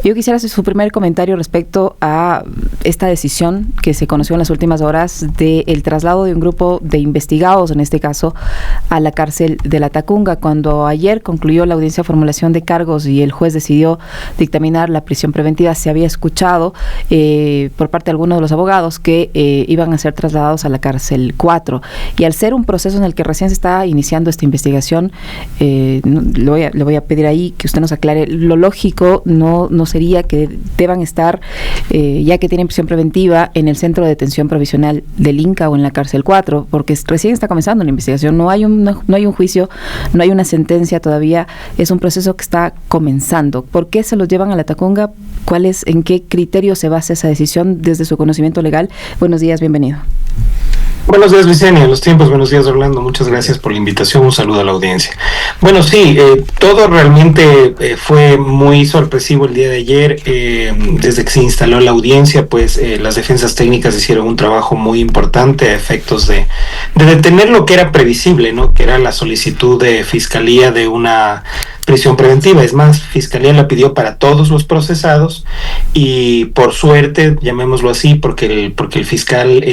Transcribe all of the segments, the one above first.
Yo quisiera hacer su primer comentario respecto a esta decisión que se conoció en las últimas horas del traslado de un grupo de investigados, en este caso, a la cárcel de La Tacunga. Cuando ayer concluyó la audiencia de formulación de cargos y el juez decidió dictaminar la prisión preventiva, se había escuchado por parte de algunos de los abogados que iban a ser trasladados a la cárcel 4. Y al ser un proceso en el que recién se está iniciando esta investigación, le voy a pedir ahí que usted nos aclare. Lo lógico no sería que deban estar, ya que tienen prisión preventiva, en el centro de detención provisional del Inca o en la cárcel 4, porque recién está comenzando la investigación, no hay un juicio, no hay una sentencia todavía, es un proceso que está comenzando. ¿Por qué se los llevan a La Tacunga? ¿En qué criterio se basa esa decisión desde su conocimiento legal? Buenos días, bienvenido. Buenos días, Licenia, los tiempos. Buenos días, Orlando. Muchas gracias por la invitación. Un saludo a la audiencia. Bueno, sí, todo realmente fue muy sorpresivo el día de ayer. Desde que se instaló la audiencia, pues las defensas técnicas hicieron un trabajo muy importante a efectos de detener lo que era previsible, ¿no? Que era la solicitud de Fiscalía de una prisión preventiva. Es más, Fiscalía la pidió para todos los procesados y por suerte, llamémoslo así, porque el fiscal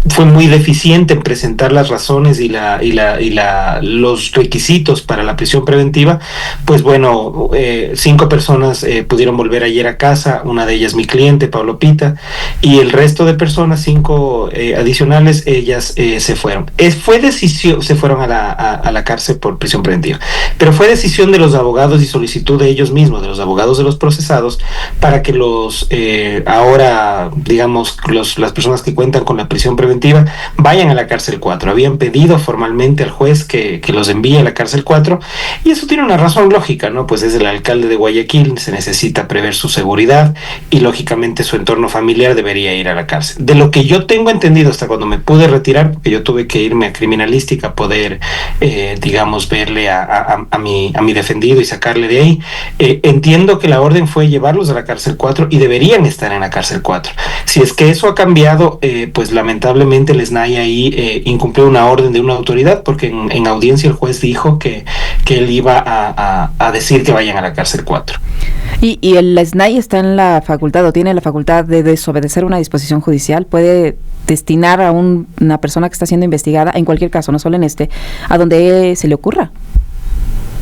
fue muy deficiente en presentar las razones y los requisitos para la prisión preventiva, pues bueno, 5 personas pudieron volver ayer a casa, una de ellas mi cliente, Pablo Pita, y el resto de personas, 5 adicionales, ellas se fueron. Se fueron a la cárcel por prisión preventiva, pero fue decisión de los abogados y solicitud de ellos mismos, de los abogados de los procesados, para que ahora, digamos, las personas que cuentan con la prisión preventiva vayan a la cárcel 4. Habían pedido formalmente al juez que los envíe a la cárcel 4, y eso tiene una razón lógica, ¿no? Pues es el alcalde de Guayaquil, se necesita prever su seguridad y lógicamente su entorno familiar debería ir a la cárcel. De lo que yo tengo entendido hasta cuando me pude retirar, porque yo tuve que irme a criminalística a poder, digamos, verle a mi defendido y sacarle de ahí, entiendo que la orden fue llevarlos a la cárcel 4 y deberían estar en la cárcel 4. Si es que eso ha cambiado, pues lamentablemente el SNAI ahí incumplió una orden de una autoridad, porque en audiencia el juez dijo que él iba a decir que vayan a la cárcel 4. ¿Y el SNAI está en la facultad o tiene la facultad de desobedecer una disposición judicial? ¿Puede destinar a una persona que está siendo investigada, en cualquier caso, no solo en a donde se le ocurra?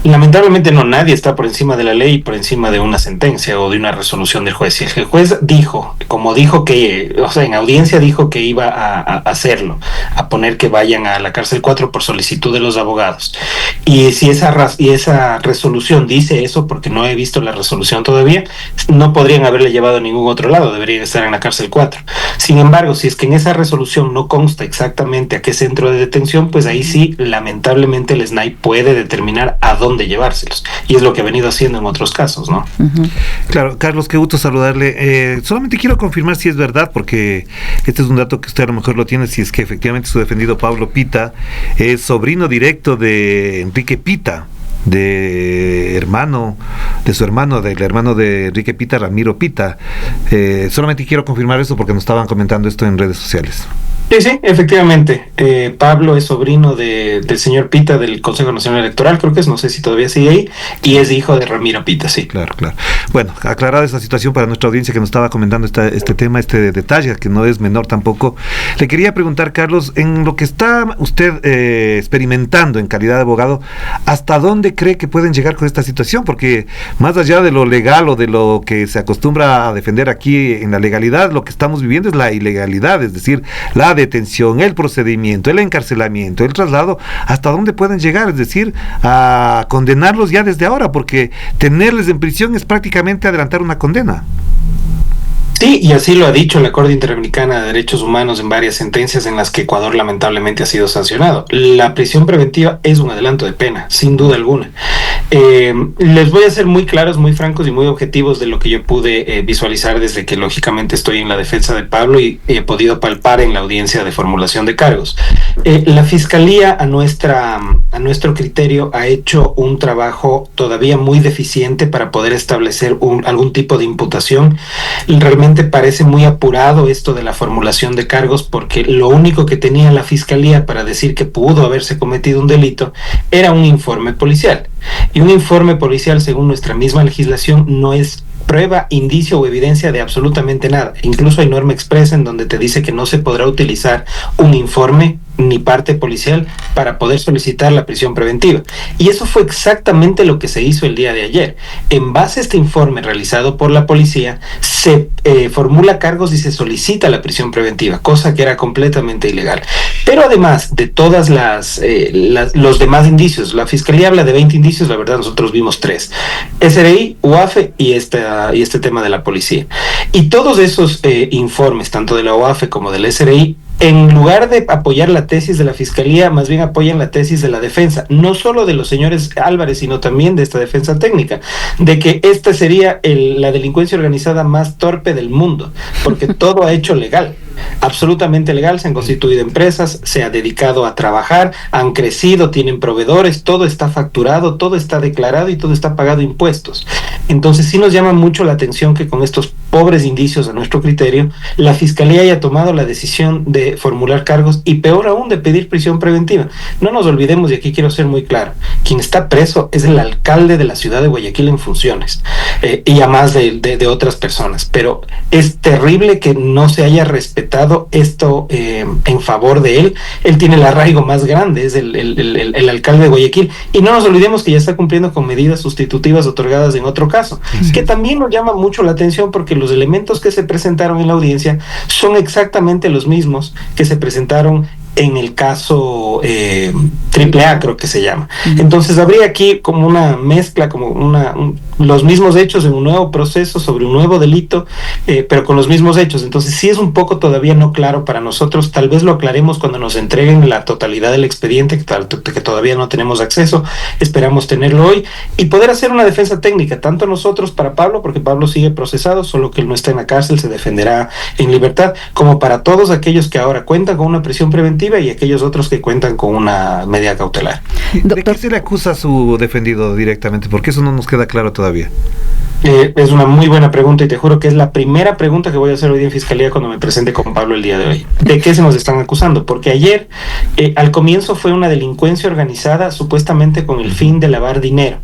Lamentablemente no, nadie está por encima de la ley, por encima de una sentencia o de una resolución del juez. Si el juez dijo, como dijo que, o sea, en audiencia dijo que iba a hacerlo, a poner que vayan a la cárcel 4 por solicitud de los abogados, y si esa resolución dice eso, porque no he visto la resolución todavía, no podrían haberle llevado a ningún otro lado, deberían estar en la cárcel 4. Sin embargo, si es que en esa resolución no consta exactamente a qué centro de detención, pues ahí sí, lamentablemente el SNAI puede determinar a dónde llevárselos, y es lo que ha venido haciendo en otros casos, ¿no? Uh-huh. Claro, Carlos, qué gusto saludarle. Solamente quiero confirmar si es verdad, porque este es un dato que usted a lo mejor lo tiene, si es que efectivamente su defendido Pablo Pita es sobrino directo de Enrique Pita, del hermano de Enrique Pita, Ramiro Pita. Solamente quiero confirmar eso porque nos estaban comentando esto en redes sociales. Sí, efectivamente. Pablo es sobrino del señor Pita del Consejo Nacional Electoral, creo que es, no sé si todavía sigue ahí, y es hijo de Ramiro Pita, sí. Claro. Bueno, aclarada esa situación para nuestra audiencia que nos estaba comentando este tema, este detalle, que no es menor tampoco, le quería preguntar, Carlos, en lo que está usted experimentando en calidad de abogado, ¿hasta dónde cree que pueden llegar con esta situación? Porque más allá de lo legal o de lo que se acostumbra a defender aquí en la legalidad, lo que estamos viviendo es la ilegalidad, es decir, la detención, el procedimiento, el encarcelamiento, el traslado, hasta dónde pueden llegar, es decir, a condenarlos ya desde ahora, porque tenerles en prisión es prácticamente adelantar una condena. Sí, y así lo ha dicho la Corte Interamericana de Derechos Humanos en varias sentencias en las que Ecuador lamentablemente ha sido sancionado. La prisión preventiva es un adelanto de pena, sin duda alguna. Les voy a ser muy claros, muy francos y muy objetivos de lo que yo pude visualizar desde que lógicamente estoy en la defensa de Pablo y he podido palpar en la audiencia de formulación de cargos. La Fiscalía, a nuestro criterio, ha hecho un trabajo todavía muy deficiente para poder establecer algún tipo de imputación. Realmente parece muy apurado esto de la formulación de cargos, porque lo único que tenía la Fiscalía para decir que pudo haberse cometido un delito era un informe policial. Y un informe policial, según nuestra misma legislación, no es prueba, indicio o evidencia de absolutamente nada. Incluso hay norma expresa en donde te dice que no se podrá utilizar un informe ni parte policial para poder solicitar la prisión preventiva. Y eso fue exactamente lo que se hizo el día de ayer. En base a este informe realizado por la policía, se formula cargos y se solicita la prisión preventiva, cosa que era completamente ilegal. Pero además de todas los demás indicios, la Fiscalía habla de 20 indicios, la verdad nosotros vimos 3. SRI, UAFE y este tema de la policía. Y todos esos informes, tanto de la UAFE como del SRI, en lugar de apoyar la tesis de la Fiscalía, más bien apoyan la tesis de la defensa, no solo de los señores Álvarez, sino también de esta defensa técnica, de que esta sería la delincuencia organizada más torpe del mundo, porque todo ha hecho legal. Absolutamente legal, se han constituido empresas, se ha dedicado a trabajar, han crecido, tienen proveedores, todo está facturado, todo está declarado y todo está pagado impuestos. Entonces sí nos llama mucho la atención que con estos pobres indicios a nuestro criterio, la Fiscalía haya tomado la decisión de formular cargos y peor aún de pedir prisión preventiva. No nos olvidemos, y aquí quiero ser muy claro, quien está preso es el alcalde de la ciudad de Guayaquil en funciones, y a más de otras personas, pero es terrible que no se haya respetado esto en favor de él. Él tiene el arraigo más grande, es el alcalde de Guayaquil, y no nos olvidemos que ya está cumpliendo con medidas sustitutivas otorgadas en otro caso, que también nos llama mucho la atención porque los elementos que se presentaron en la audiencia son exactamente los mismos que se presentaron en el caso AAA, creo que se llama. Entonces habría aquí como una mezcla, como los mismos hechos en un nuevo proceso sobre un nuevo delito, pero con los mismos hechos. Entonces sí es un poco todavía no claro para nosotros. Tal vez lo aclaremos cuando nos entreguen la totalidad del expediente, que todavía no tenemos acceso. Esperamos tenerlo hoy y poder hacer una defensa técnica, tanto nosotros para Pablo, porque Pablo sigue procesado, solo que él no está en la cárcel, se defenderá en libertad, como para todos aquellos que ahora cuentan con una prisión preventiva y aquellos otros que cuentan con una medida cautelar. ¿De qué se le acusa a su defendido directamente? Porque eso no nos queda claro todavía. Es una muy buena pregunta y te juro que es la primera pregunta que voy a hacer hoy en Fiscalía cuando me presente con Pablo el día de hoy. ¿De qué se nos están acusando? Porque ayer, al comienzo fue una delincuencia organizada supuestamente con el fin de lavar dinero.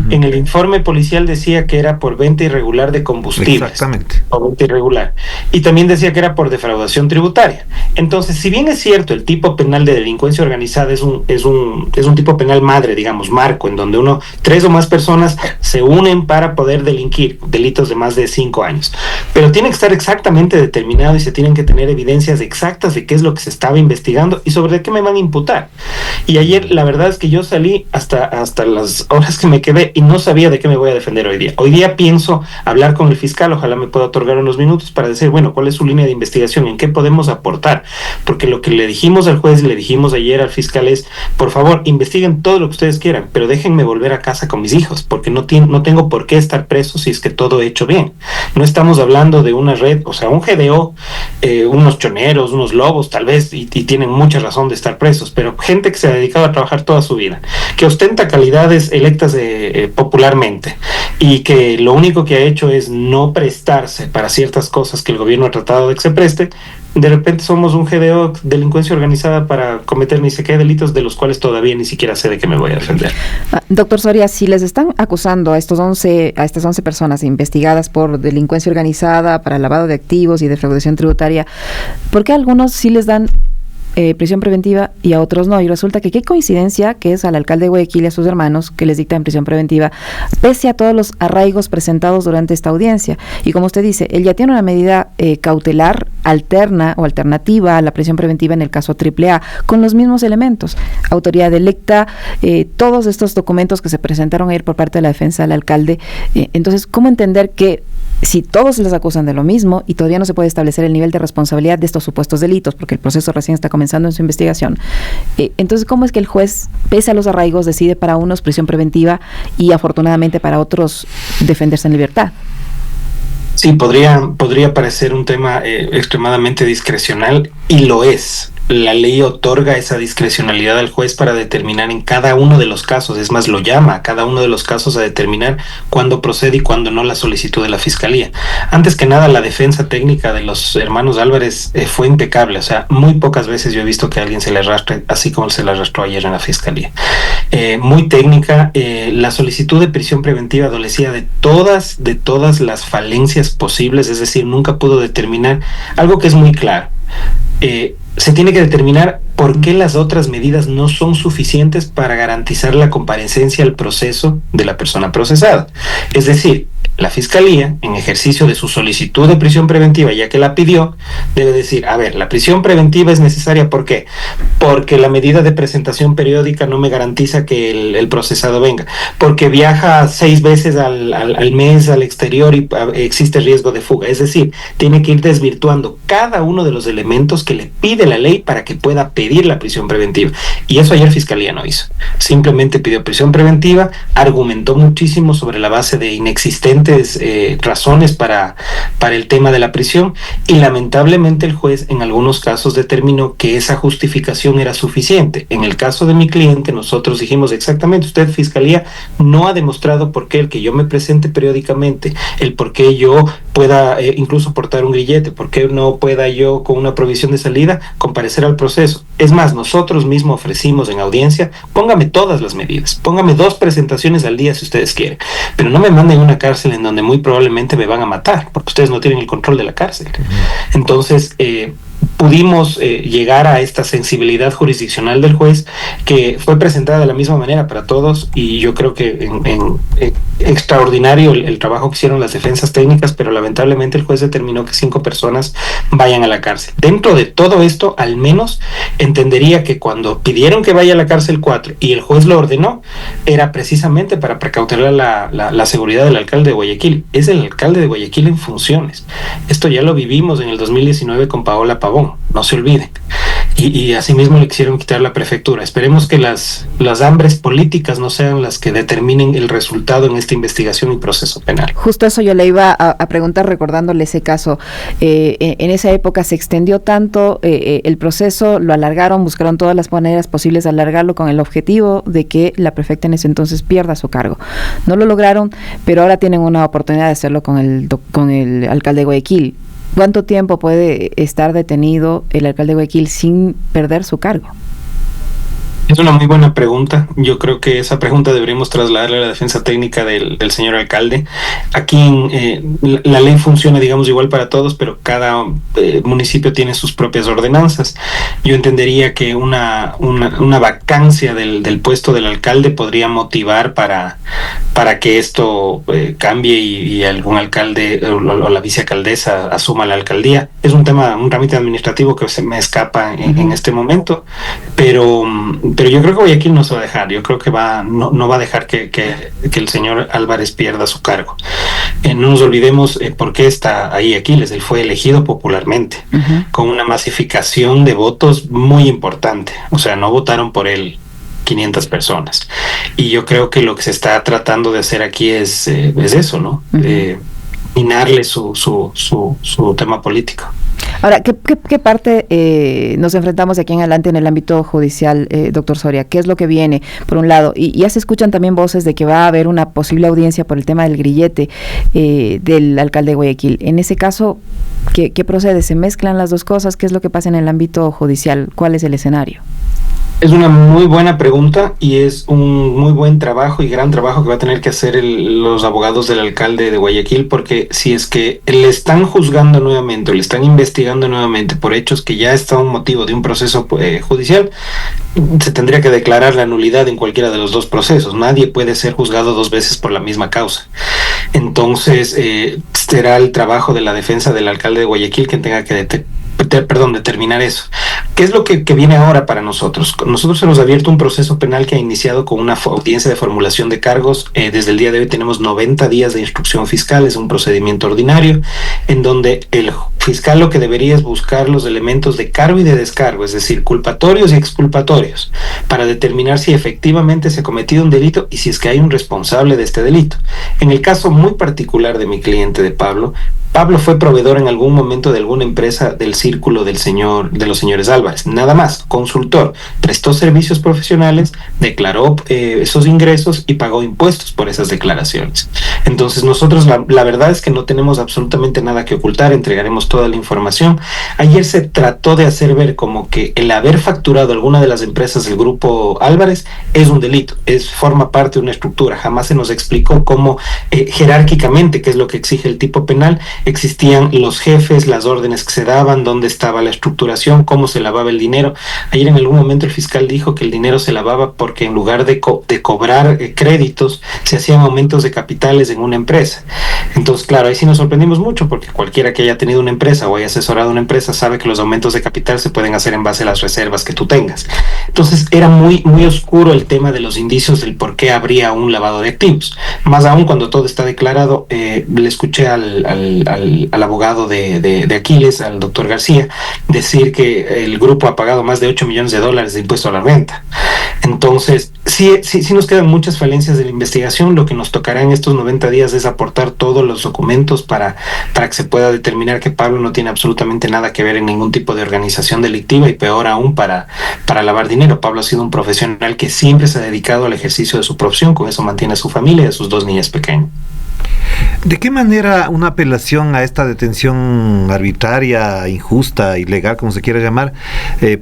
En el informe policial decía que era por venta irregular de combustibles. Exactamente. O venta irregular. Y también decía que era por defraudación tributaria. Entonces, si bien es cierto, el tipo penal de delincuencia organizada es un tipo penal madre, digamos, marco, en donde 3 o más personas se unen para poder delinquir delitos de más de 5 años. Pero tiene que estar exactamente determinado y se tienen que tener evidencias exactas de qué es lo que se estaba investigando y sobre qué me van a imputar. Y ayer, la verdad es que yo salí hasta las horas que me quedé y no sabía de qué me voy a defender hoy día. Hoy día pienso hablar con el fiscal, ojalá me pueda otorgar unos minutos para decir, bueno, ¿cuál es su línea de investigación? ¿En qué podemos aportar? Porque lo que le dijimos al juez y le dijimos ayer al fiscal es, por favor, investiguen todo lo que ustedes quieran, pero déjenme volver a casa con mis hijos, porque no tengo por qué estar preso si es que todo he hecho bien. No estamos hablando de una red, o sea, un GDO, unos choneros, unos lobos, tal vez, y tienen mucha razón de estar presos, pero gente que se ha dedicado a trabajar toda su vida, que ostenta calidades electas popularmente y que lo único que ha hecho es no prestarse para ciertas cosas que el gobierno ha tratado de que se preste. De repente somos un GDO, delincuencia organizada, para cometer ni sé qué delitos de los cuales todavía ni siquiera sé de qué me voy a defender. Doctor Soria, si les están acusando a estas 11 personas investigadas por delincuencia organizada, para lavado de activos y defraudación tributaria, ¿por qué a algunos sí les dan prisión preventiva y a otros no? Y resulta que qué coincidencia que es al alcalde de Guayaquil y a sus hermanos que les dictan prisión preventiva, pese a todos los arraigos presentados durante esta audiencia. Y como usted dice, él ya tiene una medida cautelar alterna o alternativa a la prisión preventiva en el caso AAA, con los mismos elementos, autoridad electa, todos estos documentos que se presentaron ayer por parte de la defensa del alcalde. Entonces, ¿cómo entender que si todos les acusan de lo mismo y todavía no se puede establecer el nivel de responsabilidad de estos supuestos delitos, porque el proceso recién está comenzando en su investigación, entonces ¿cómo es que el juez, pese a los arraigos, decide para unos prisión preventiva y afortunadamente para otros defenderse en libertad? Sí, podría parecer un tema extremadamente discrecional y lo es. la ley otorga esa discrecionalidad al juez para determinar en cada uno de los casos, es más, lo llama a cada uno de los casos a determinar cuándo procede y cuándo no la solicitud de la Fiscalía. Antes que nada, la defensa técnica de los hermanos Álvarez fue impecable, o sea, muy pocas veces yo he visto que a alguien se le arrastre así como se le arrastró ayer en la Fiscalía. Muy técnica, la solicitud de prisión preventiva adolecía de todas las falencias posibles, es decir, nunca pudo determinar algo que es muy claro. Se tiene que determinar por qué las otras medidas no son suficientes para garantizar la comparecencia al proceso de la persona procesada. Es decir, la Fiscalía, en ejercicio de su solicitud de prisión preventiva, ya que la pidió, debe decir, a ver, la prisión preventiva es necesaria, ¿por qué? Porque la medida de presentación periódica no me garantiza que el procesado venga, porque viaja 6 veces al mes al exterior y existe riesgo de fuga. Es decir, tiene que ir desvirtuando cada uno de los elementos que le pide la ley para que pueda pedir la prisión preventiva. Y eso ayer Fiscalía no hizo. Simplemente pidió prisión preventiva, argumentó muchísimo sobre la base de inexistentes razones para el tema de la prisión, y lamentablemente el juez en algunos casos determinó que esa justificación era suficiente. En el caso de mi cliente, nosotros dijimos exactamente, usted, Fiscalía, no ha demostrado por qué el que yo me presente periódicamente, el por qué yo pueda incluso portar un grillete, por qué no pueda yo con una provisión de salida comparecer al proceso. Es más, nosotros mismos ofrecimos en audiencia, póngame todas las medidas, póngame 2 presentaciones al día si ustedes quieren, pero no me manden a una cárcel en donde muy probablemente me van a matar, porque ustedes no tienen el control de la cárcel. Entonces, pudimos llegar a esta sensibilidad jurisdiccional del juez, que fue presentada de la misma manera para todos, y yo creo que extraordinario el trabajo que hicieron las defensas técnicas, pero lamentablemente el juez determinó que 5 personas vayan a la cárcel. Dentro de todo esto, al menos entendería que cuando pidieron que vaya a la cárcel 4 y el juez lo ordenó, era precisamente para precautelar la seguridad del alcalde de Guayaquil. Es el alcalde de Guayaquil en funciones. Esto ya lo vivimos en el 2019 con Paola Pavón, no se olviden. Y asimismo le quisieron quitar la prefectura. Esperemos que las hambres políticas no sean las que determinen el resultado en esta investigación y proceso penal. Justo eso yo le iba a preguntar, recordándole ese caso. En esa época se extendió tanto el proceso, lo alargaron, buscaron todas las maneras posibles de alargarlo con el objetivo de que la prefecta en ese entonces pierda su cargo. No lo lograron, pero ahora tienen una oportunidad de hacerlo con el alcalde de Guayaquil. ¿Cuánto tiempo puede estar detenido el alcalde de Guayaquil sin perder su cargo? Es una muy buena pregunta. Yo creo que esa pregunta deberíamos trasladarle a la defensa técnica del señor alcalde. Aquí la ley funciona, digamos, igual para todos, pero cada municipio tiene sus propias ordenanzas. Yo entendería que una vacancia del puesto del alcalde podría motivar para que esto cambie y algún alcalde o la vicealcaldesa asuma la alcaldía. Es un trámite administrativo que se me escapa en este momento, pero yo creo que Guayaquil no se va a dejar. Yo creo que no va a dejar que el señor Álvarez pierda su cargo. No nos olvidemos por qué está ahí Aquiles. Él fue elegido popularmente, con una masificación de votos muy importante. O sea, no votaron por él 500 personas. Y yo creo que lo que se está tratando de hacer aquí es eso, ¿no? Minarle su tema político. Ahora, ¿qué parte nos enfrentamos de aquí en adelante en el ámbito judicial, doctor Soria? ¿Qué es lo que viene, por un lado? Y ya se escuchan también voces de que va a haber una posible audiencia por el tema del grillete del alcalde de Guayaquil. En ese caso, ¿qué procede? ¿Se mezclan las dos cosas? ¿Qué es lo que pasa en el ámbito judicial? ¿Cuál es el escenario? Es una muy buena pregunta y es un muy buen trabajo y gran trabajo que va a tener que hacer los abogados del alcalde de Guayaquil, porque si es que le están juzgando nuevamente o le están investigando nuevamente por hechos que ya está un motivo de un proceso judicial, se tendría que declarar la nulidad en cualquiera de los dos procesos. Nadie puede ser juzgado 2 veces por la misma causa. Entonces será el trabajo de la defensa del alcalde de Guayaquil quien tenga que determinar eso. ¿Qué es lo que viene ahora para nosotros? Nosotros hemos abierto un proceso penal que ha iniciado con una audiencia de formulación de cargos. Desde el día de hoy tenemos 90 días de instrucción fiscal. Es un procedimiento ordinario en donde el fiscal lo que debería es buscar los elementos de cargo y de descargo, es decir, culpatorios y exculpatorios, para determinar si efectivamente se ha cometido un delito y si es que hay un responsable de este delito. En el caso muy particular de mi cliente, de Pablo fue proveedor en algún momento de alguna empresa del círculo de los señores Álvarez, nada más, consultor, prestó servicios profesionales, declaró esos ingresos y pagó impuestos por esas declaraciones. Entonces nosotros la verdad es que no tenemos absolutamente nada que ocultar, entregaremos toda la información. Ayer se trató de hacer ver como que el haber facturado alguna de las empresas del grupo Álvarez es un delito, forma parte de una estructura. Jamás se nos explicó cómo jerárquicamente, qué es lo que exige el tipo penal, existían los jefes, las órdenes que se daban, dónde estaba la estructuración, cómo se lavaba el dinero. Ayer en algún momento el fiscal dijo que el dinero se lavaba porque en lugar de cobrar créditos, se hacían aumentos de capitales en una empresa. Entonces, claro, ahí sí nos sorprendimos mucho, porque cualquiera que haya tenido una empresa o haya asesorado una empresa sabe que los aumentos de capital se pueden hacer en base a las reservas que tú tengas. Entonces, era muy, muy oscuro el tema de los indicios del por qué habría un lavado de activos. Más aún cuando todo está declarado, le escuché al abogado de Aquiles, al doctor García, decir que el grupo ha pagado más de $8 millones de impuesto a la renta. Entonces, sí nos quedan muchas falencias de la investigación. Lo que nos tocará en estos 90 días es aportar todos los documentos para que se pueda determinar que Pablo no tiene absolutamente nada que ver en ningún tipo de organización delictiva, y peor aún para lavar dinero. Pablo ha sido un profesional que siempre se ha dedicado al ejercicio de su profesión, con eso mantiene a su familia y a sus 2 niñas pequeñas. ¿De qué manera una apelación a esta detención arbitraria, injusta, ilegal, como se quiera llamar,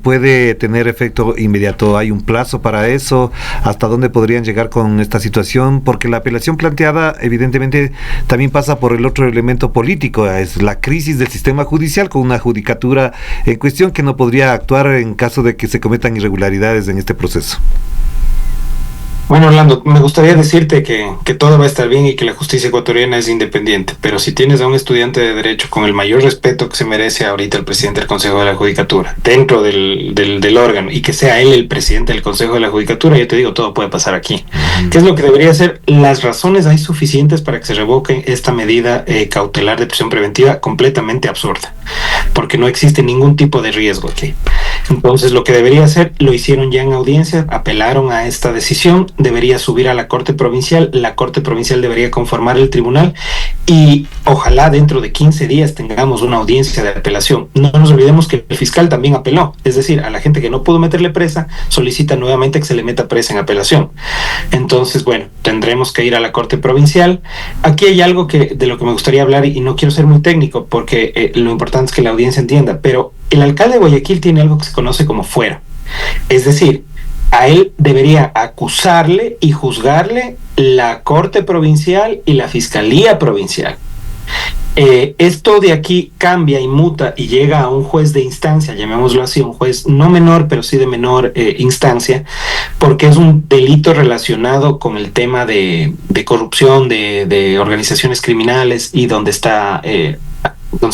puede tener efecto inmediato? ¿Hay un plazo para eso? ¿Hasta dónde podrían llegar con esta situación? Porque la apelación planteada evidentemente también pasa por el otro elemento político, es la crisis del sistema judicial, con una judicatura en cuestión que no podría actuar en caso de que se cometan irregularidades en este proceso. Bueno, Orlando, me gustaría decirte que todo va a estar bien y que la justicia ecuatoriana es independiente, pero si tienes a un estudiante de Derecho con el mayor respeto que se merece ahorita el presidente del Consejo de la Judicatura, dentro del órgano, y que sea él el presidente del Consejo de la Judicatura, yo te digo, todo puede pasar aquí. ¿Qué es lo que debería ser? Las razones hay suficientes para que se revoque esta medida cautelar de prisión preventiva completamente absurda, porque no existe ningún tipo de riesgo aquí. Entonces, lo que debería hacer, lo hicieron ya en audiencia, apelaron a esta decisión, debería subir a la Corte Provincial, la Corte Provincial debería conformar el tribunal y ojalá dentro de 15 días tengamos una audiencia de apelación. No nos olvidemos que el fiscal también apeló, es decir, a la gente que no pudo meterle presa, solicita nuevamente que se le meta presa en apelación. Entonces, bueno, tendremos que ir a la Corte Provincial. Aquí hay algo de lo que me gustaría hablar y no quiero ser muy técnico porque lo importante es que la audiencia entienda, pero el alcalde de Guayaquil tiene algo que se conoce como fuero, es decir, a él debería acusarle y juzgarle la Corte Provincial y la Fiscalía Provincial. Esto de aquí cambia y muta y llega a un juez de instancia, llamémoslo así, un juez no menor, pero sí de menor instancia, porque es un delito relacionado con el tema de corrupción, de organizaciones criminales y donde se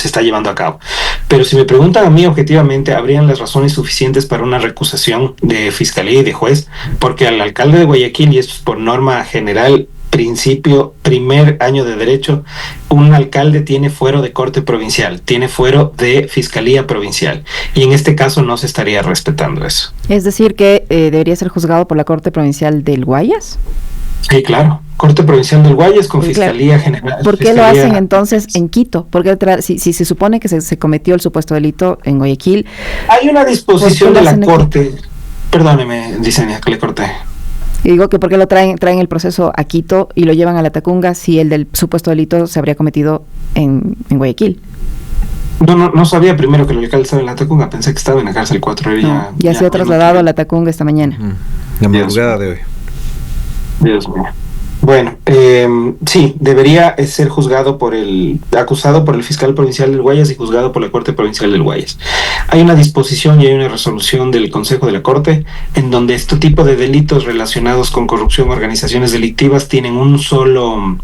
está llevando a cabo. Pero si me preguntan a mí objetivamente, ¿habrían las razones suficientes para una recusación de fiscalía y de juez? Porque al alcalde de Guayaquil, y esto es por norma general, primer año de derecho, un alcalde tiene fuero de Corte Provincial, tiene fuero de Fiscalía Provincial, y en este caso no se estaría respetando eso. Es decir, que debería ser juzgado por la Corte Provincial del Guayas. Sí, claro. Corte Provincial del Guayas con Fiscalía General. ¿Por qué lo hacen entonces en Quito? Porque si se supone que se cometió el supuesto delito en Guayaquil. Hay una disposición de la Corte. Perdóneme, Diseña, que le corté. Y digo que ¿por qué lo traen el proceso a Quito y lo llevan a la Tacunga si el del supuesto delito se habría cometido en Guayaquil? No sabía primero que el alcalde estaba en la Tacunga, pensé que estaba en la cárcel 4 y ya se ha trasladado a la Tacunga esta mañana. La madrugada de hoy. Dios mío. Bueno, sí, debería ser acusado por el fiscal provincial del Guayas y juzgado por la Corte Provincial del Guayas. Hay una disposición y hay una resolución del Consejo de la Corte en donde este tipo de delitos relacionados con corrupción, organizaciones delictivas, tienen un solo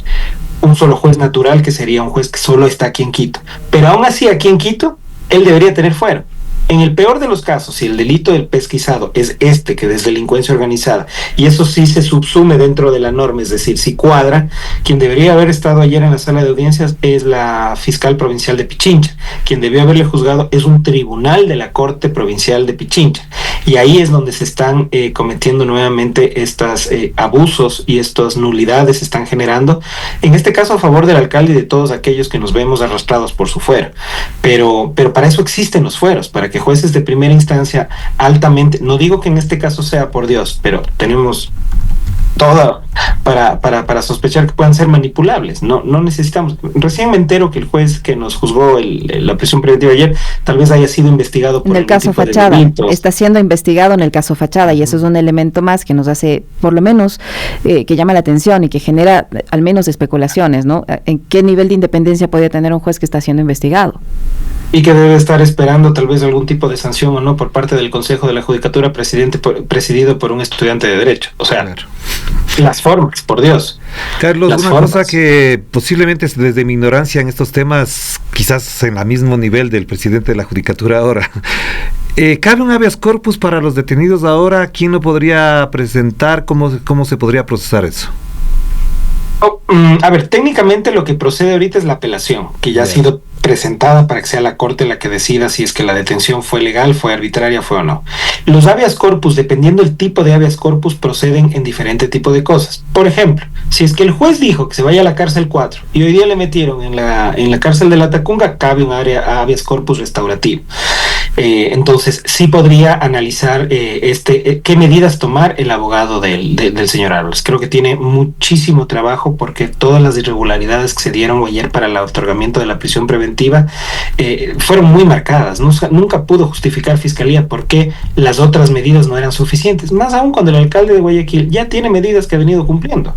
juez natural, que sería un juez que solo está aquí en Quito. Pero aún así, aquí en Quito, él debería tener fuero. En el peor de los casos, si el delito del pesquisado es que es delincuencia organizada, y eso sí se subsume dentro de la norma, es decir, si cuadra, quien debería haber estado ayer en la sala de audiencias es la fiscal provincial de Pichincha, quien debió haberle juzgado es un tribunal de la Corte Provincial de Pichincha. Y ahí es donde se están cometiendo nuevamente estos abusos y estas nulidades se están generando, en este caso a favor del alcalde y de todos aquellos que nos vemos arrastrados por su fuero. Pero para eso existen los fueros, para que jueces de primera instancia altamente, no digo que en este caso sea por Dios, pero tenemos todo para sospechar que puedan ser manipulables. No necesitamos. Recién me entero que el juez que nos juzgó la prisión preventiva ayer tal vez haya sido investigado por en el caso Fachada. Está siendo investigado en el caso Fachada, y eso es un elemento más que nos hace, por lo menos, que llama la atención y que genera al menos especulaciones, ¿no? ¿En qué nivel de independencia puede tener un juez que está siendo investigado? Y que debe estar esperando tal vez algún tipo de sanción o no por parte del Consejo de la Judicatura presidido por un estudiante de Derecho. O sea, claro. Las formas, por Dios. Carlos, una cosa que posiblemente desde mi ignorancia en estos temas, quizás en el mismo nivel del presidente de la Judicatura ahora, ¿cabe un habeas corpus para los detenidos ahora? ¿Quién lo podría presentar? ¿Cómo se podría procesar eso? A ver, técnicamente lo que procede ahorita es la apelación, que ya ha sido presentada para que sea la Corte la que decida si es que la detención fue legal, fue arbitraria, fue o no. Los habeas corpus, dependiendo del tipo de habeas corpus, proceden en diferente tipo de cosas. Por ejemplo, si es que el juez dijo que se vaya a la cárcel 4 y hoy día le metieron en la cárcel de la Tacunga, cabe un habeas corpus restaurativo. Entonces sí podría analizar qué medidas tomar el abogado del señor Ábalos. Creo que tiene muchísimo trabajo porque todas las irregularidades que se dieron ayer para el otorgamiento de la prisión preventiva fueron muy marcadas. Nunca pudo justificar Fiscalía por qué las otras medidas no eran suficientes, más aún cuando el alcalde de Guayaquil ya tiene medidas que ha venido cumpliendo.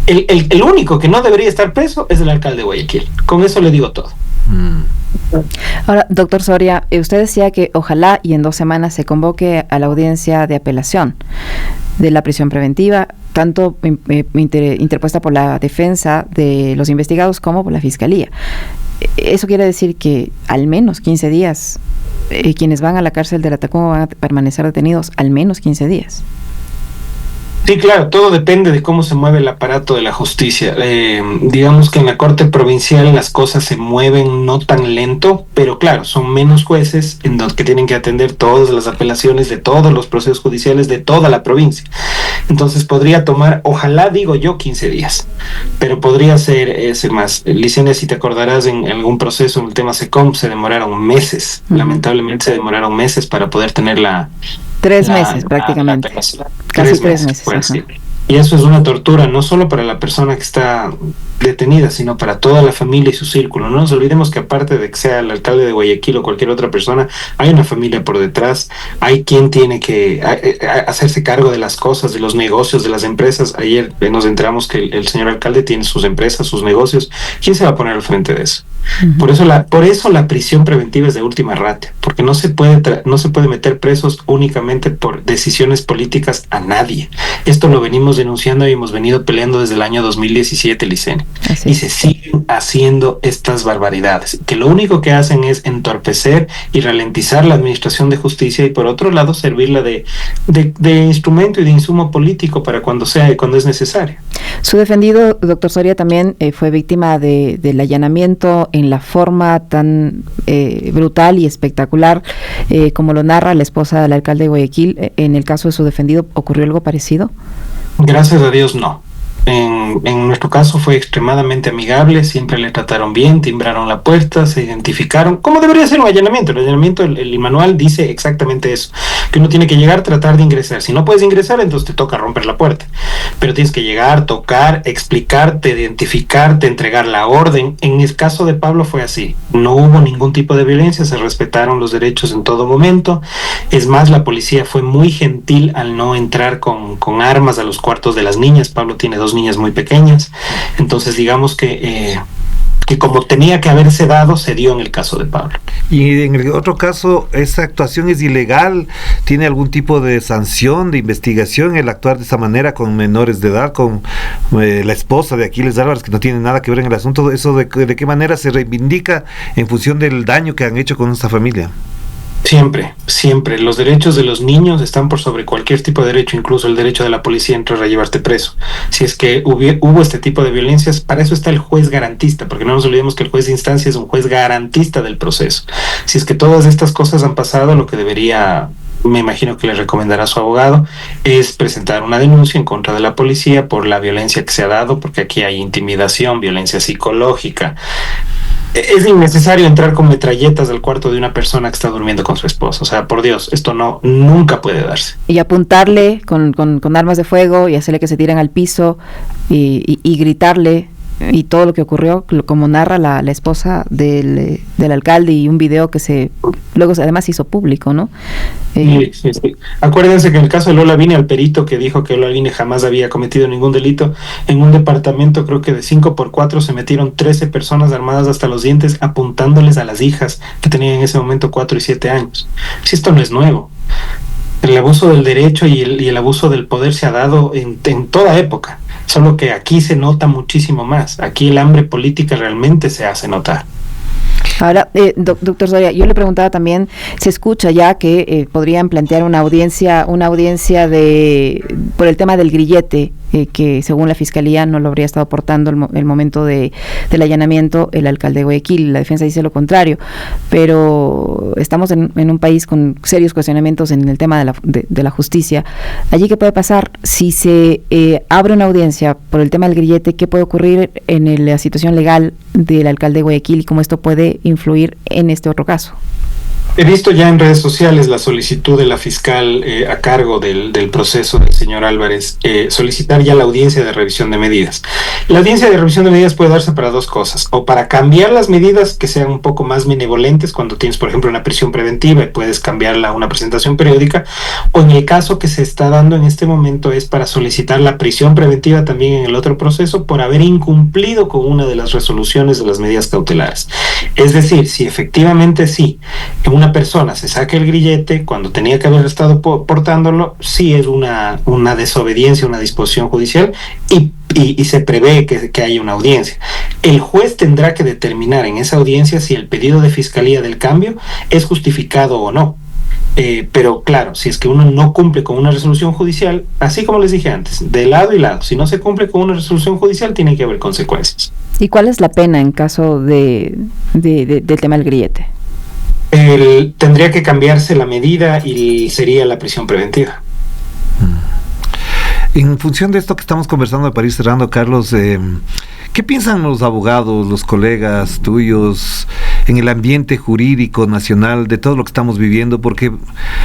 El único que no debería estar preso es el alcalde de Guayaquil. Con eso le digo todo. Ahora, doctor Soria, usted decía que ojalá y en 2 semanas se convoque a la audiencia de apelación de la prisión preventiva, tanto interpuesta por la defensa de los investigados como por la Fiscalía. Eso quiere decir que al menos 15 días, quienes van a la cárcel de la Tacunga van a permanecer detenidos al menos 15 días. Sí, claro, todo depende de cómo se mueve el aparato de la justicia. Digamos que en la Corte Provincial las cosas se mueven no tan lento, pero claro, son menos jueces en los que tienen que atender todas las apelaciones de todos los procesos judiciales de toda la provincia. Entonces podría tomar, ojalá digo yo, 15 días, pero podría ser más. Licenia, si te acordarás, en algún proceso en el tema SECOM se demoraron meses, lamentablemente se demoraron meses para poder tener 3 meses prácticamente. Casi 3 meses. Pues, sí. Y eso es una tortura, no solo para la persona que está detenida, sino para toda la familia y su círculo. No nos olvidemos que aparte de que sea el alcalde de Guayaquil o cualquier otra persona, hay una familia por detrás, hay quien tiene que hacerse cargo de las cosas, de los negocios, de las empresas. Ayer nos enteramos que el señor alcalde tiene sus empresas, sus negocios. ¿Quién se va a poner al frente de eso? Uh-huh. Por eso la prisión preventiva es de última ratio, porque no se puede meter presos únicamente por decisiones políticas a nadie. Esto lo venimos denunciando y hemos venido peleando desde el año 2017, Licenia. Y se siguen haciendo estas barbaridades, que lo único que hacen es entorpecer y ralentizar la administración de justicia y por otro lado servirla de instrumento y de insumo político para cuando es necesario. Su defendido, doctor Soria, también fue víctima del allanamiento en la forma tan brutal y espectacular como lo narra la esposa del alcalde de Guayaquil. En el caso de su defendido, ¿ocurrió algo parecido? Gracias a Dios no. En nuestro caso fue extremadamente amigable, siempre le trataron bien, timbraron la puerta, se identificaron, como debería ser un allanamiento. El allanamiento, el manual dice exactamente eso, que uno tiene que llegar, tratar de ingresar. Si no puedes ingresar, entonces te toca romper la puerta. Pero tienes que llegar, tocar, explicarte, identificarte, entregar la orden. En el caso de Pablo fue así. No hubo ningún tipo de violencia, se respetaron los derechos en todo momento. Es más, la policía fue muy gentil al no entrar con armas a los cuartos de las niñas. Pablo tiene 2 niñas muy pequeñas, entonces digamos que como tenía que haberse dado, se dio en el caso de Pablo. Y en el otro caso, ¿esa actuación es ilegal? ¿Tiene algún tipo de sanción, de investigación el actuar de esa manera con menores de edad, con la esposa de Aquiles Álvarez, que no tiene nada que ver en el asunto? ¿Eso de qué manera se reivindica en función del daño que han hecho con esta familia? siempre, siempre. Los derechos de los niños están por sobre cualquier tipo de derecho, incluso el derecho de la policía a entrar a llevarte preso. Si es que hubo este tipo de violencias, para eso está el juez garantista, porque no nos olvidemos que el juez de instancia es un juez garantista del proceso. Si es que todas estas cosas han pasado, lo que debería, me imagino que le recomendará a su abogado, es presentar una denuncia en contra de la policía por la violencia que se ha dado, porque aquí hay intimidación, violencia psicológica. Es innecesario entrar con metralletas al cuarto de una persona que está durmiendo con su esposo. O sea, por Dios, esto nunca puede darse. Y apuntarle con armas de fuego y hacerle que se tiren al piso y gritarle, y todo lo que ocurrió, como narra la esposa del alcalde, y un video que luego además se hizo público, ¿no? Sí. Acuérdense que en el caso de Lola Vine, al perito que dijo que Lola Vine jamás había cometido ningún delito, en un departamento creo que de 5x4 se metieron 13 personas armadas hasta los dientes apuntándoles a las hijas que tenían en ese momento 4 y 7 años. Si esto no es nuevo. El abuso del derecho y el abuso del poder se ha dado en toda época, solo que aquí se nota muchísimo más. Aquí el hambre política realmente se hace notar. Ahora, doctor Soria, yo le preguntaba también, se escucha ya que podrían plantear una audiencia por el tema del grillete, que según la Fiscalía no lo habría estado aportando el momento del allanamiento el alcalde de Guayaquil. La defensa dice lo contrario, pero estamos en un país con serios cuestionamientos en el tema de la justicia. ¿Allí qué puede pasar? Si se abre una audiencia por el tema del grillete, ¿qué puede ocurrir en la situación legal del alcalde de Guayaquil y cómo esto puede influir en este otro caso? He visto ya en redes sociales la solicitud de la fiscal a cargo del proceso del señor Álvarez, solicitar ya la audiencia de revisión de medidas. La audiencia de revisión de medidas puede darse para dos cosas: o para cambiar las medidas que sean un poco más benevolentes cuando tienes, por ejemplo, una prisión preventiva y puedes cambiarla a una presentación periódica, o en el caso que se está dando en este momento es para solicitar la prisión preventiva también en el otro proceso por haber incumplido con una de las resoluciones de las medidas cautelares. Es decir, si efectivamente una persona se saca el grillete cuando tenía que haber estado portándolo, sí es una desobediencia, una disposición judicial, y se prevé que haya una audiencia. El juez tendrá que determinar en esa audiencia si el pedido de fiscalía del cambio es justificado o no. Pero claro, si es que uno no cumple con una resolución judicial, así como les dije antes, de lado y lado, si no se cumple con una resolución judicial, tiene que haber consecuencias. ¿Y cuál es la pena en caso del tema del grillete? Tendría que cambiarse la medida y sería la prisión preventiva. En función de esto que estamos conversando, para ir cerrando, Carlos, ¿qué piensan los abogados, los colegas tuyos, en el ambiente jurídico nacional de todo lo que estamos viviendo? Porque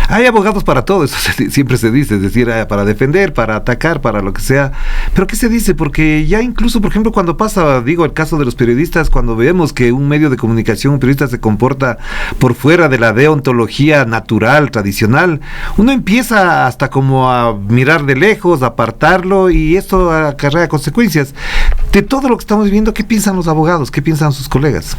hay abogados para todo, eso siempre se dice, es decir, para defender, para atacar, para lo que sea. Pero ¿qué se dice? Porque ya incluso, por ejemplo, cuando pasa, el caso de los periodistas, cuando vemos que un medio de comunicación, un periodista se comporta por fuera de la deontología natural, tradicional, uno empieza hasta como a mirar de lejos, a apartarlo, y esto acarrea consecuencias. De todo lo que estamos viviendo, ¿qué piensan los abogados? ¿Qué piensan sus colegas?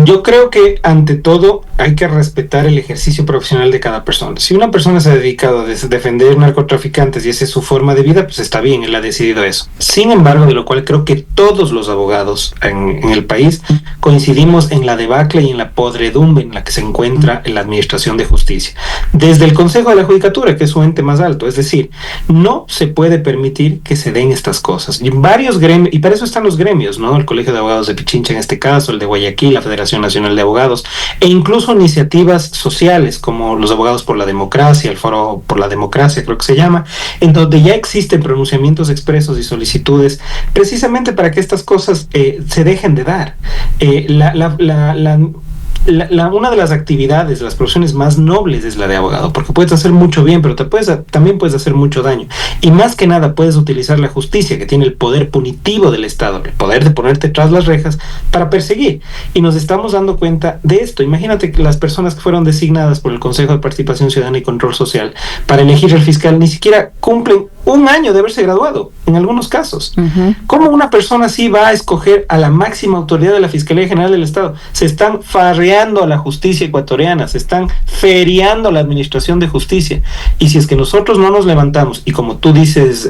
Yo creo que ante todo hay que respetar el ejercicio profesional de cada persona. Si una persona se ha dedicado a defender narcotraficantes y esa es su forma de vida, pues está bien, él ha decidido eso. Sin embargo, de lo cual creo que todos los abogados en el país coincidimos en la debacle y en la podredumbre en la que se encuentra en la administración de justicia. Desde el Consejo de la Judicatura, que es su ente más alto, es decir, no se puede permitir que se den estas cosas. Y varios gremios, y para eso están los gremios, ¿no? El Colegio de Abogados de Pichincha en este caso, el de Guayaquil, la Federación Nacional de Abogados, e incluso iniciativas sociales como los Abogados por la Democracia, el Foro por la Democracia creo que se llama, en donde ya existen pronunciamientos expresos y solicitudes precisamente para que estas cosas se dejen de dar. Una de las actividades, las profesiones más nobles es la de abogado, porque puedes hacer mucho bien, pero también puedes hacer mucho daño. Y más que nada puedes utilizar la justicia, que tiene el poder punitivo del Estado, el poder de ponerte tras las rejas para perseguir. Y nos estamos dando cuenta de esto. Imagínate que las personas que fueron designadas por el Consejo de Participación Ciudadana y Control Social para elegir al fiscal ni siquiera cumplen un año de haberse graduado, en algunos casos. ¿Cómo una persona así va a escoger a la máxima autoridad de la Fiscalía General del Estado? Se están farreando a la justicia ecuatoriana, se están feriando a la administración de justicia. Y si es que nosotros no nos levantamos y, como tú dices,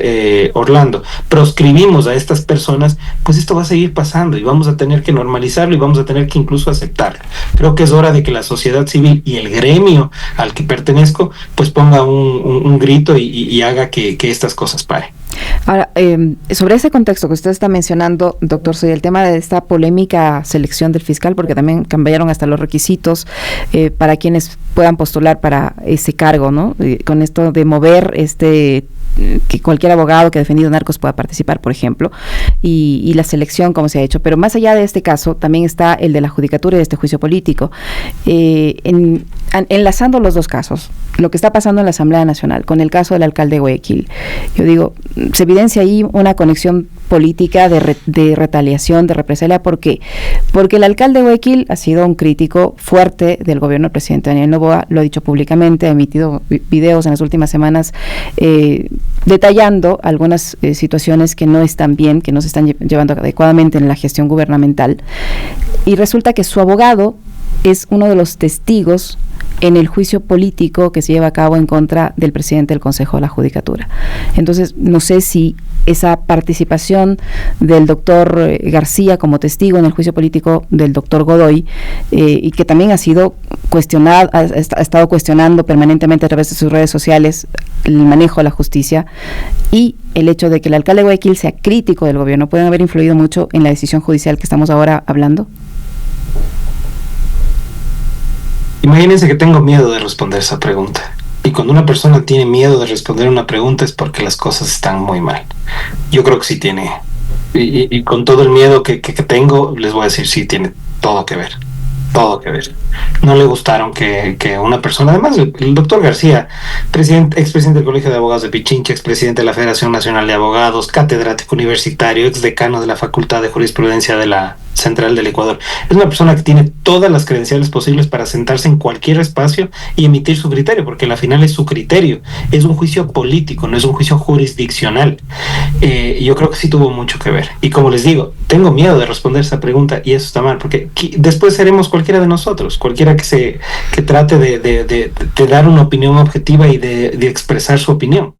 Orlando, proscribimos a estas personas, pues esto va a seguir pasando y vamos a tener que normalizarlo y vamos a tener que incluso aceptarlo. Creo que es hora de que la sociedad civil y el gremio al que pertenezco pues ponga un grito y haga que estas cosas paren. Ahora, sobre ese contexto que usted está mencionando, doctor, sobre el tema de esta polémica selección del fiscal, porque también cambiaron hasta los requisitos para quienes puedan postular para ese cargo, ¿no? Con esto de mover que cualquier abogado que ha defendido narcos pueda participar, por ejemplo, y la selección, como se ha hecho. Pero más allá de este caso, también está el de la judicatura y de este juicio político. Enlazando los dos casos, lo que está pasando en la Asamblea Nacional con el caso del alcalde de Guayaquil, yo digo, se evidencia ahí una conexión política de retaliación, de represalia. ¿Por qué? Porque el alcalde de Guayaquil ha sido un crítico fuerte del gobierno del presidente Daniel Noboa, lo ha dicho públicamente, ha emitido videos en las últimas semanas detallando algunas situaciones que no están bien, que no se están llevando adecuadamente en la gestión gubernamental, y resulta que su abogado es uno de los testigos en el juicio político que se lleva a cabo en contra del presidente del Consejo de la Judicatura. Entonces, no sé si esa participación del doctor García como testigo en el juicio político del doctor Godoy, y que también ha sido cuestionado, ha estado cuestionando permanentemente a través de sus redes sociales el manejo de la justicia, y el hecho de que el alcalde de Guayaquil sea crítico del gobierno, ¿pueden haber influido mucho en la decisión judicial que estamos ahora hablando? Imagínense que tengo miedo de responder esa pregunta. Y cuando una persona tiene miedo de responder una pregunta es porque las cosas están muy mal. Yo creo que sí tiene. Y con todo el miedo que tengo, les voy a decir, sí tiene todo que ver. Todo que ver. No le gustaron que una persona, además el doctor García, expresidente del Colegio de Abogados de Pichincha, expresidente de la Federación Nacional de Abogados, catedrático universitario, exdecano de la Facultad de Jurisprudencia de la Central del Ecuador. Es una persona que tiene todas las credenciales posibles para sentarse en cualquier espacio y emitir su criterio, porque al final es su criterio. Es un juicio político, no es un juicio jurisdiccional. Yo creo que sí tuvo mucho que ver. Y como les digo, tengo miedo de responder esa pregunta y eso está mal, porque después seremos cualquiera de nosotros, cualquiera que trate de dar una opinión objetiva y de expresar su opinión.